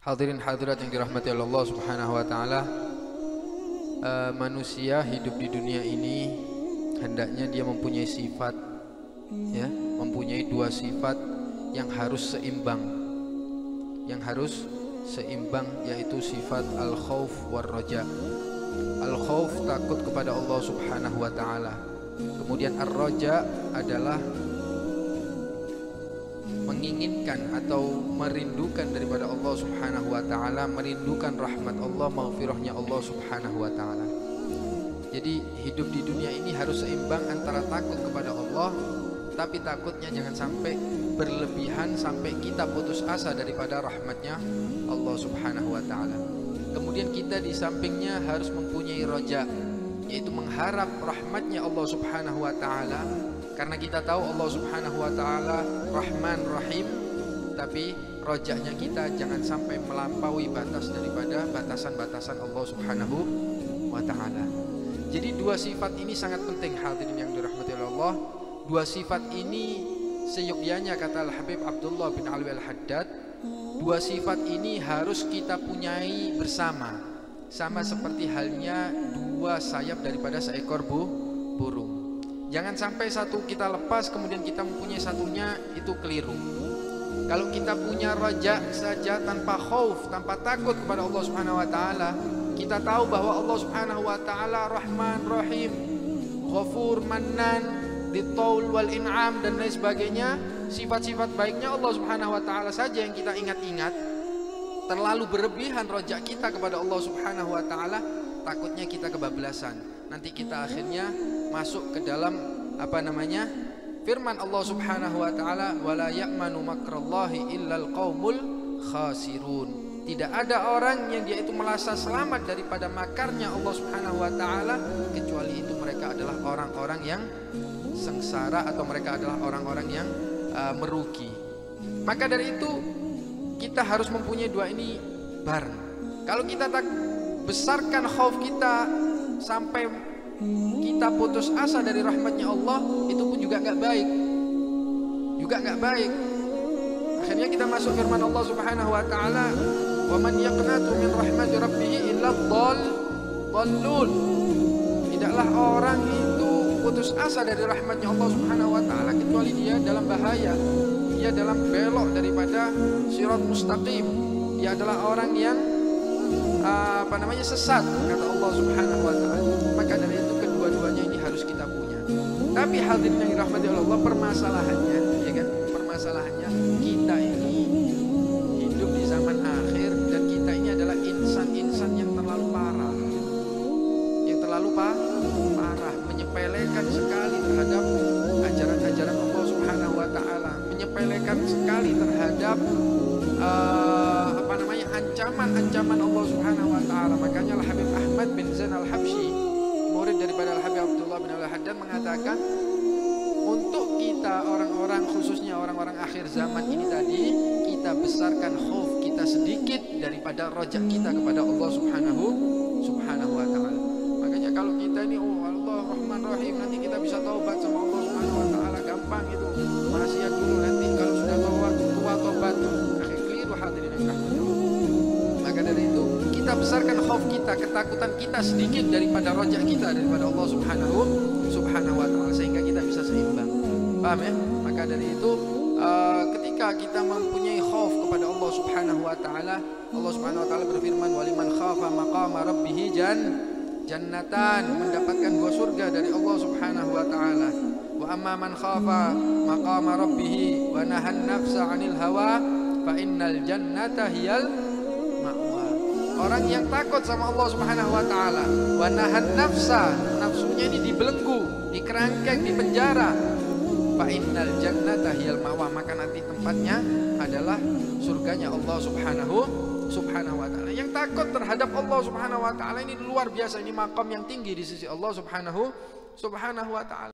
Hadirin hadirat yang dirahmati Allah Subhanahu wa taala, manusia hidup di dunia ini hendaknya dia mempunyai sifat, ya, mempunyai dua sifat yang harus seimbang. Yaitu sifat al-khauf war raja. Al-khauf takut kepada Allah Subhanahu wa taala. Kemudian ar-raja adalah menginginkan atau merindukan daripada Allah Subhanahu wa taala, merindukan rahmat Allah, maghfirahnya Allah Subhanahu wa taala. Jadi hidup di dunia ini harus seimbang antara takut kepada Allah, tapi takutnya jangan sampai berlebihan sampai kita putus asa daripada rahmatnya Allah Subhanahu wa taala. Kemudian kita di sampingnya harus mempunyai roja, yaitu mengharap rahmatnya Allah Subhanahu wa taala. Karena kita tahu Allah Subhanahu wa taala Rahman Rahim, tapi rojaknya kita jangan sampai melampaui batas daripada batasan-batasan Allah Subhanahu wa taala. Jadi dua sifat ini sangat penting, hadirin yang dirahmati Allah. Dua sifat ini seyogyanya, kata Al-Habib Abdullah bin Alwi Al-Haddad, dua sifat ini harus kita punyai bersama. Sama seperti halnya dua sayap daripada seekor burung. Jangan sampai satu kita lepas kemudian kita mempunyai satunya, itu keliru. Kalau kita punya raja saja tanpa khauf, tanpa takut kepada Allah Subhanahu wa taala, kita tahu bahwa Allah Subhanahu wa taala Rahman Rahim, Ghafur Mannan, Dzul wal In'am dan lain sebagainya. Sifat-sifat baiknya Allah Subhanahu wa taala saja yang kita ingat-ingat. Terlalu berlebihan rojak kita kepada Allah Subhanahu wa taala, takutnya kita kebablasan. Nanti kita akhirnya masuk ke dalam firman Allah Subhanahu wa taala, wala ya'manu makrallahi illal qaumul khasirun. Tidak ada orang yang dia itu merasa selamat daripada makarnya Allah Subhanahu wa taala kecuali itu mereka adalah orang-orang yang sengsara atau mereka adalah orang-orang yang merugi. Maka dari itu kita harus mempunyai dua ini bareng. Kalau kita tak besarkan khauf kita sampai kita putus asa dari rahmatnya Allah, itu pun juga nggak baik. Akhirnya kita masuk firman Allah Subhanahu wa taala, wa man yaqnatu min rahmati rabbih illa dhallun. Tidaklah orang itu putus asa dari rahmatnya Allah Subhanahu wa taala kecuali dia dalam bahaya, dia dalam belok daripada sirat mustaqim, dia adalah orang yang sesat, kata Allah Subhanahu wa taala. Maka dari itu kedua-duanya ini harus kita punya. Tapi hadirin yang dirahmati Allah, permasalahannya, ya kan? Permasalahannya kita ini hidup di zaman akhir dan kita ini adalah insan-insan yang terlalu parah. Yang terlalu parah, menyepelekan sekali terhadap ajaran-ajaran Allah Subhanahu wa taala, menyepelekan sekali terhadap ancaman-ancaman Allah Subhanahu wa taala. Makanya Al-Habib Ahmad bin Zain Al-Habsyi, murid daripada Al-Habib Abdullah bin Al-Haddad, mengatakan untuk kita orang-orang, khususnya orang-orang akhir zaman ini tadi, kita besarkan khauf kita sedikit daripada rojak kita kepada Allah Subhanahu wa taala. Makanya kalau kita ini Allah Rahman Rahim, nanti kita bisa taubat sama Allah Subhanahu wa taala, gampang itu. Maksiat dulu, nanti kalau sudah tua taubat. Keliru, hadirin yang dirahmati Allah. Maka dari itu kita besarkan khauf kita, ketakutan kita sedikit daripada rojak kita daripada Allah Subhanahu wa taala, sehingga kita bisa seimbang. Paham ya? Maka dari itu ketika kita mempunyai khauf kepada Allah Subhanahu wa taala, Allah Subhanahu wa taala berfirman, waliman khafa maqama rabbih jannatan, mendapatkan dua surga dari Allah Subhanahu wa taala. Wa amma man khafa maqama rabbih wa nahan nafsa 'anil hawa fa innal jannata hiyal ma'wa. Orang yang takut sama Allah Subhanahu wa taala, wa nahan nafsa, nafsunya ini dibelenggu, dikerangkeng, dipenjara, fa innal jannata hiyal ma'wa, maka nanti tempatnya adalah surganya Allah Subhanahu wa taala. Yang takut terhadap Allah Subhanahu wa taala ini luar biasa, ini maqam yang tinggi di sisi Allah Subhanahu wa taala.